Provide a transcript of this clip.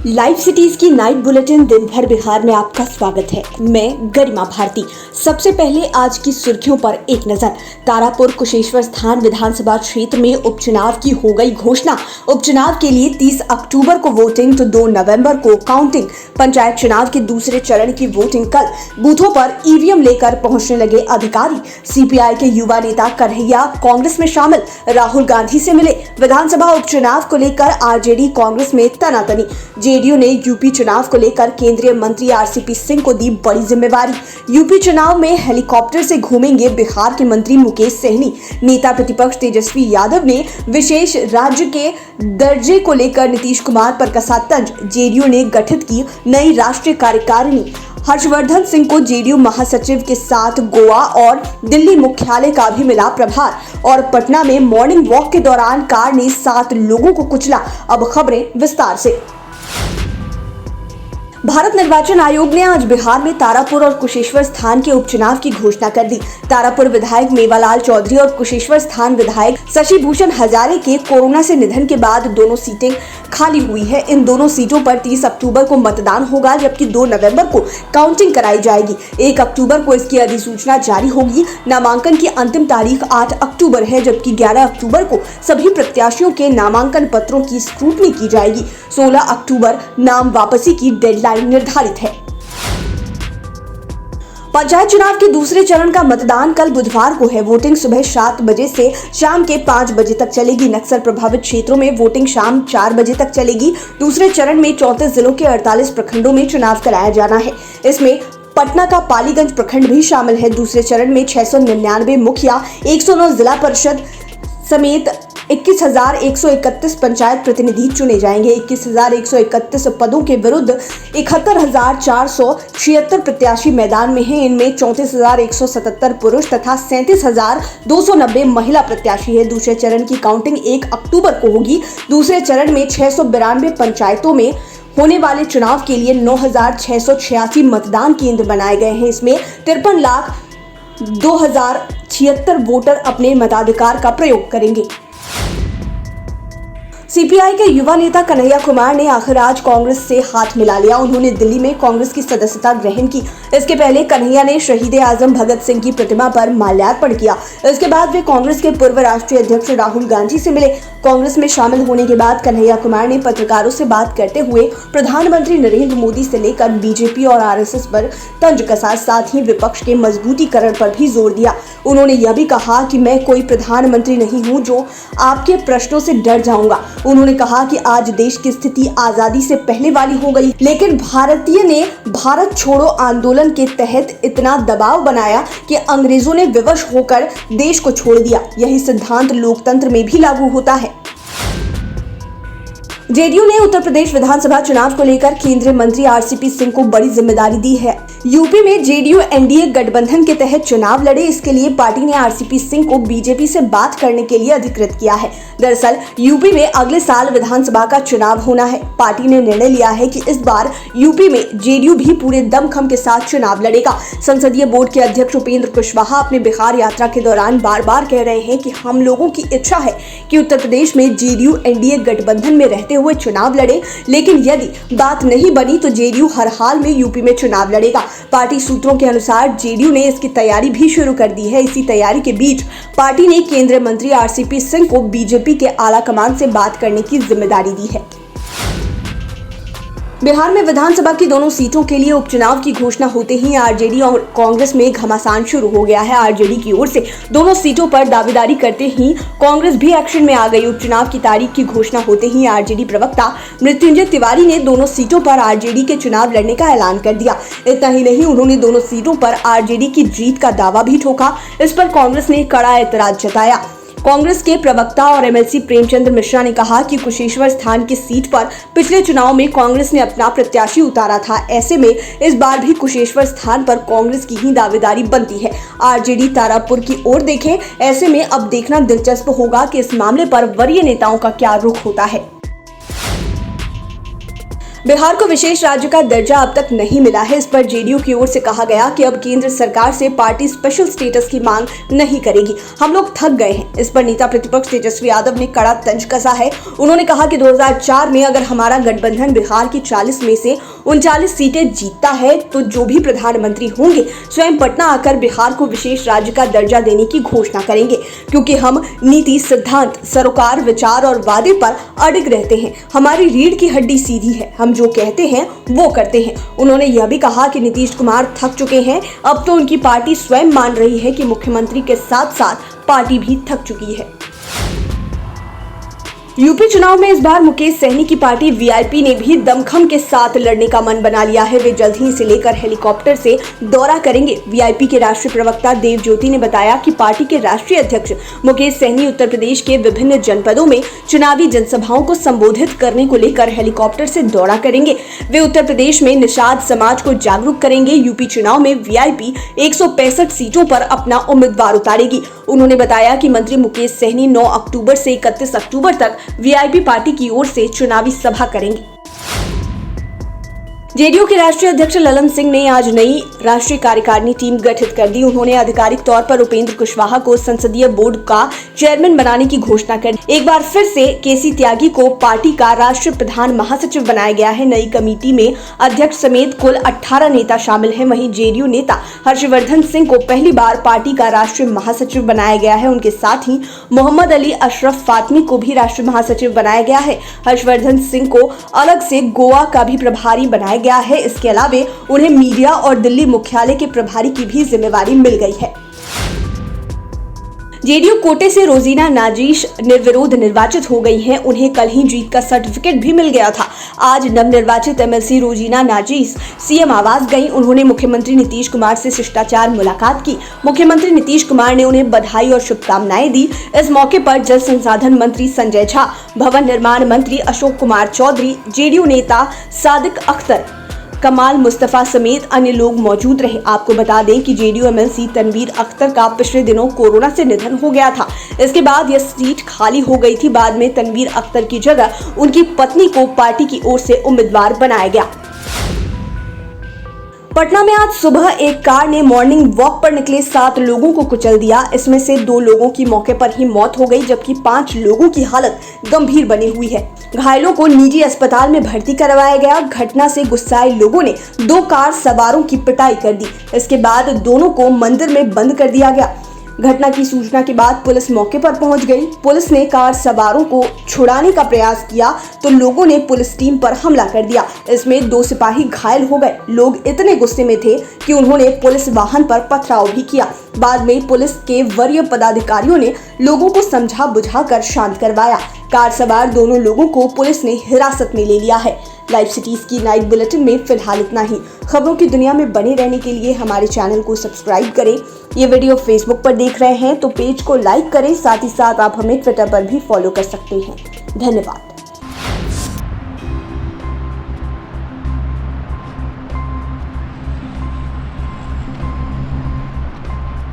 Live cities की night bulletin दिन भर बिहार में आपका स्वागत है। मैं गरिमा भारती। सबसे पहले आज की सुर्खियों पर एक नजर। तारापुर कुशेश्वर स्थान विधानसभा क्षेत्र में उपचुनाव की हो गई घोषणा। उपचुनाव के लिए 30 अक्टूबर को वोटिंग तो 2 नवंबर को काउंटिंग। पंचायत चुनाव के दूसरे चरण की वोटिंग कल। बूथों पर ईवीएम लेकर पहुंचने लगे अधिकारी। सीपीआई के युवा नेता कन्हैया कांग्रेस में शामिल, राहुल गांधी से मिले। विधानसभा उपचुनाव को लेकर आरजेडी कांग्रेस में तनातनी। जेडीयू ने यूपी चुनाव को लेकर केंद्रीय मंत्री आरसीपी सिंह को दी बड़ी जिम्मेवारी। यूपी चुनाव में हेलीकॉप्टर से घूमेंगे बिहार के मंत्री मुकेश सहनी। नेता प्रतिपक्ष तेजस्वी यादव ने विशेष राज्य के दर्जे को लेकर नीतीश कुमार पर कसा तंज। जेडीयू ने गठित की नई राष्ट्रीय कार्यकारिणी। हर्षवर्धन सिंह को जेडीयू महासचिव के साथ गोवा और दिल्ली मुख्यालय का भी मिला प्रभार। और पटना में मॉर्निंग वॉक के दौरान कार ने 7 लोगों को कुचला। अब खबरें विस्तार से। भारत निर्वाचन आयोग ने आज बिहार में तारापुर और कुशेश्वर स्थान के उपचुनाव की घोषणा कर दी। तारापुर विधायक मेवालाल चौधरी और कुशेश्वर स्थान विधायक शशि भूषण हजारे के कोरोना से निधन के बाद दोनों सीटें खाली हुई है। इन दोनों सीटों पर 30 अक्टूबर को मतदान होगा, जबकि 2 नवंबर को काउंटिंग कराई जाएगी। 1 अक्टूबर को इसकी अधिसूचना जारी होगी। नामांकन की अंतिम तारीख 8 अक्टूबर है, जबकि 11 अक्टूबर को सभी प्रत्याशियों के नामांकन पत्रों की स्क्रूटनी की जाएगी। 16 अक्टूबर नाम वापसी की डेडलाइन निर्धारित है। पंचायत चुनाव के दूसरे चरण का मतदान कल बुधवार को है। वोटिंग सुबह 7 बजे से शाम के 5 बजे तक चलेगी। नक्सल प्रभावित क्षेत्रों में वोटिंग शाम 4 बजे तक चलेगी। दूसरे चरण में 34 जिलों के 48 प्रखंडों में चुनाव कराया जाना है। इसमें पटना का पालीगंज प्रखंड भी शामिल है। दूसरे चरण में 699 मुखिया, 109 जिला परिषद समेत 21,131 पंचायत प्रतिनिधि चुने जाएंगे। 21,131 पदों के विरुद्ध 71,476 प्रत्याशी मैदान में हैं। इनमें 34,177 पुरुष तथा 37,290 महिला प्रत्याशी है। दूसरे चरण की काउंटिंग 1 अक्टूबर को होगी। दूसरे चरण में 692 पंचायतों में होने वाले चुनाव के लिए 9,686 मतदान केंद्र बनाए गए हैं। इसमें 53,02,076 वोटर अपने मताधिकार का प्रयोग करेंगे। सीपीआई के युवा नेता कन्हैया कुमार ने आखिर आज कांग्रेस से हाथ मिला लिया। उन्होंने दिल्ली में कांग्रेस की सदस्यता ग्रहण की। इसके पहले कन्हैया ने शहीद आजम भगत सिंह की प्रतिमा पर माल्यार्पण किया। इसके बाद वे कांग्रेस के पूर्व राष्ट्रीय अध्यक्ष राहुल गांधी से मिले। कांग्रेस में शामिल होने के बाद कन्हैया कुमार ने पत्रकारों से बात करते हुए प्रधानमंत्री नरेंद्र मोदी से लेकर बीजेपी और आरएसएस पर तंज कसा। साथ ही विपक्ष के मजबूतीकरण पर भी जोर दिया। उन्होंने यह भी कहा कि मैं कोई प्रधानमंत्री नहीं हूं जो आपके प्रश्नों से डर जाऊंगा। उन्होंने कहा कि आज देश की स्थिति आजादी से पहले वाली हो गई, लेकिन भारतीय ने भारत छोड़ो आंदोलन के तहत इतना दबाव बनाया कि अंग्रेजों ने विवश होकर देश को छोड़ दिया। यही सिद्धांत लोकतंत्र में भी लागू होता है। जेडीयू ने उत्तर प्रदेश विधानसभा चुनाव को लेकर केंद्रीय मंत्री आरसीपी सिंह को बड़ी जिम्मेदारी दी है। यूपी में जेडीयू एनडीए गठबंधन के तहत चुनाव लड़े। इसके लिए पार्टी ने आरसीपी सिंह को बीजेपी से बात करने के लिए अधिकृत किया है। दरअसल यूपी में अगले साल विधानसभा का चुनाव होना है। पार्टी ने निर्णय लिया है कि इस बार यूपी में जेडीयू भी पूरे दमखम के साथ चुनाव लड़ेगा। संसदीय बोर्ड के अध्यक्ष उपेंद्र कुशवाहा अपने बिहार यात्रा के दौरान बार बार कह रहे हैं कि हम लोगों की इच्छा है कि उत्तर प्रदेश में जेडीयू एनडीए गठबंधन में रहते हुए चुनाव लड़े, लेकिन यदि बात नहीं बनी तो जेडीयू हर हाल में यूपी में चुनाव लड़ेगा। पार्टी सूत्रों के अनुसार जेडीयू ने इसकी तैयारी भी शुरू कर दी है। इसी तैयारी के बीच पार्टी ने केंद्रीय मंत्री आरसीपी सिंह को बीजेपी के आला कमान से बात करने की जिम्मेदारी दी है। बिहार में विधानसभा की दोनों सीटों के लिए उपचुनाव की घोषणा होते ही आरजेडी और कांग्रेस में घमासान शुरू हो गया है। आरजेडी की ओर से दोनों सीटों पर दावेदारी करते ही कांग्रेस भी एक्शन में आ गई। उपचुनाव की तारीख की घोषणा होते ही आरजेडी प्रवक्ता मृत्युंजय तिवारी ने दोनों सीटों पर आरजेडी के चुनाव लड़ने का ऐलान कर दिया। इतना ही नहीं, उन्होंने दोनों सीटों पर आरजेडी की जीत का दावा भी ठोका। इस पर कांग्रेस ने कड़ा एतराज जताया। कांग्रेस के प्रवक्ता और एमएलसी प्रेमचंद्र मिश्रा ने कहा कि कुशेश्वर स्थान की सीट पर पिछले चुनाव में कांग्रेस ने अपना प्रत्याशी उतारा था। ऐसे में इस बार भी कुशेश्वर स्थान पर कांग्रेस की ही दावेदारी बनती है। आरजेडी तारापुर की ओर देखे। ऐसे में अब देखना दिलचस्प होगा कि इस मामले पर वरीय नेताओं का क्या रुख होता है। बिहार को विशेष राज्य का दर्जा अब तक नहीं मिला है। इस पर जेडीयू की ओर से कहा गया कि अब केंद्र सरकार से पार्टी स्पेशल स्टेटस की मांग नहीं करेगी, हम लोग थक गए हैं। इस पर नेता प्रतिपक्ष तेजस्वी यादव ने कड़ा तंज कसा है। उन्होंने कहा कि 2004 में अगर हमारा गठबंधन बिहार की 40 में से 39 सीटें जीतता है तो जो भी प्रधानमंत्री होंगे स्वयं पटना आकर बिहार को विशेष राज्य का दर्जा देने की घोषणा करेंगे, क्योंकि हम नीति, सिद्धांत, सरोकार, विचार और वादे पर अडिग रहते हैं। हमारी रीढ़ की हड्डी सीधी है, हम जो कहते हैं वो करते हैं। उन्होंने यह भी कहा कि नीतीश कुमार थक चुके हैं। अब तो उनकी पार्टी स्वयं मान रही है कि मुख्यमंत्री के साथ साथ पार्टी भी थक चुकी है। यूपी चुनाव में इस बार मुकेश सहनी की पार्टी वीआईपी ने भी दमखम के साथ लड़ने का मन बना लिया है। वे जल्द ही इसे लेकर हेलीकॉप्टर से दौरा करेंगे। वीआईपी के राष्ट्रीय प्रवक्ता देव ज्योति ने बताया कि पार्टी के राष्ट्रीय अध्यक्ष मुकेश सहनी उत्तर प्रदेश के विभिन्न जनपदों में चुनावी जनसभाओं को संबोधित करने को लेकर हेलीकॉप्टर से दौरा करेंगे। वे उत्तर प्रदेश में निषाद समाज को जागरूक करेंगे। यूपी चुनाव में वीआईपी 165 सीटों पर अपना उम्मीदवार उतारेगी। उन्होंने बताया कि मंत्री मुकेश सहनी 9 अक्टूबर से 31 अक्टूबर तक वीआईपी पार्टी की ओर से चुनावी सभा करेंगे। जेडीयू के राष्ट्रीय अध्यक्ष ललन सिंह ने आज नई राष्ट्रीय कार्यकारिणी टीम गठित कर दी। उन्होंने आधिकारिक तौर पर उपेंद्र कुशवाहा को संसदीय बोर्ड का चेयरमैन बनाने की घोषणा कर दी। एक बार फिर से केसी त्यागी को पार्टी का राष्ट्रीय प्रधान महासचिव बनाया गया है। नई कमेटी में अध्यक्ष समेत कुल 18 नेता शामिल हैं। वहीं जेडीयू नेता हर्षवर्धन सिंह को पहली बार पार्टी का राष्ट्रीय महासचिव बनाया गया है। उनके साथ ही मोहम्मद अली अशरफ फातमी को भी राष्ट्रीय महासचिव बनाया गया है। हर्षवर्धन सिंह को अलग से गोवा का भी प्रभारी बनाया गया है। इसके अलावा उन्हें मीडिया और दिल्ली मुख्यालय के प्रभारी की भी जिम्मेवारी मिल गई है। जेडीयू कोटे से रोजीना नाजीश निर्विरोध निर्वाचित हो गई हैं। उन्हें कल ही जीत का सर्टिफिकेट भी मिल गया था। आज नवनिर्वाचित एमएलसी रोजीना नाजीश सीएम आवास गई। उन्होंने मुख्यमंत्री नीतीश कुमार से शिष्टाचार मुलाकात की। मुख्यमंत्री नीतीश कुमार ने उन्हें बधाई और शुभकामनाएं दी। इस मौके पर जल संसाधन मंत्री संजय झा, भवन निर्माण मंत्री अशोक कुमार चौधरी, जेडीयू नेता सादिक अख्तर, कमाल मुस्तफा समेत अन्य लोग मौजूद रहे। आपको बता दें कि जेडीयू एमएलसी तनवीर अख्तर का पिछले दिनों कोरोना से निधन हो गया था। इसके बाद यह सीट खाली हो गई थी। बाद में तनवीर अख्तर की जगह उनकी पत्नी को पार्टी की ओर से उम्मीदवार बनाया गया। पटना में आज सुबह एक कार ने मॉर्निंग वॉक पर निकले 7 लोगों को कुचल दिया। इसमें से 2 लोगों की मौके पर ही मौत हो गई, जबकि 5 लोगों की हालत गंभीर बनी हुई है। घायलों को निजी अस्पताल में भर्ती करवाया गया। घटना से गुस्साए लोगों ने 2 कार सवारों की पिटाई कर दी। इसके बाद दोनों को मंदिर में बंद कर दिया गया। घटना की सूचना के बाद पुलिस मौके पर पहुंच गई। पुलिस ने कार सवारों को छुड़ाने का प्रयास किया तो लोगों ने पुलिस टीम पर हमला कर दिया। इसमें 2 सिपाही घायल हो गए। लोग इतने गुस्से में थे कि उन्होंने पुलिस वाहन पर पथराव भी किया। बाद में पुलिस के वरीय पदाधिकारियों ने लोगों को समझा बुझाकर शांत करवाया। कार सवार दोनों लोगों को पुलिस ने हिरासत में ले लिया है। लाइव सिटीज की नाइट बुलेटिन में फिलहाल इतना ही। खबरों की दुनिया में बने रहने के लिए हमारे चैनल को सब्सक्राइब करें। ये वीडियो फेसबुक पर देख रहे हैं तो पेज को लाइक करें। साथ ही साथ आप हमें ट्विटर पर भी फॉलो कर सकते हैं। धन्यवाद।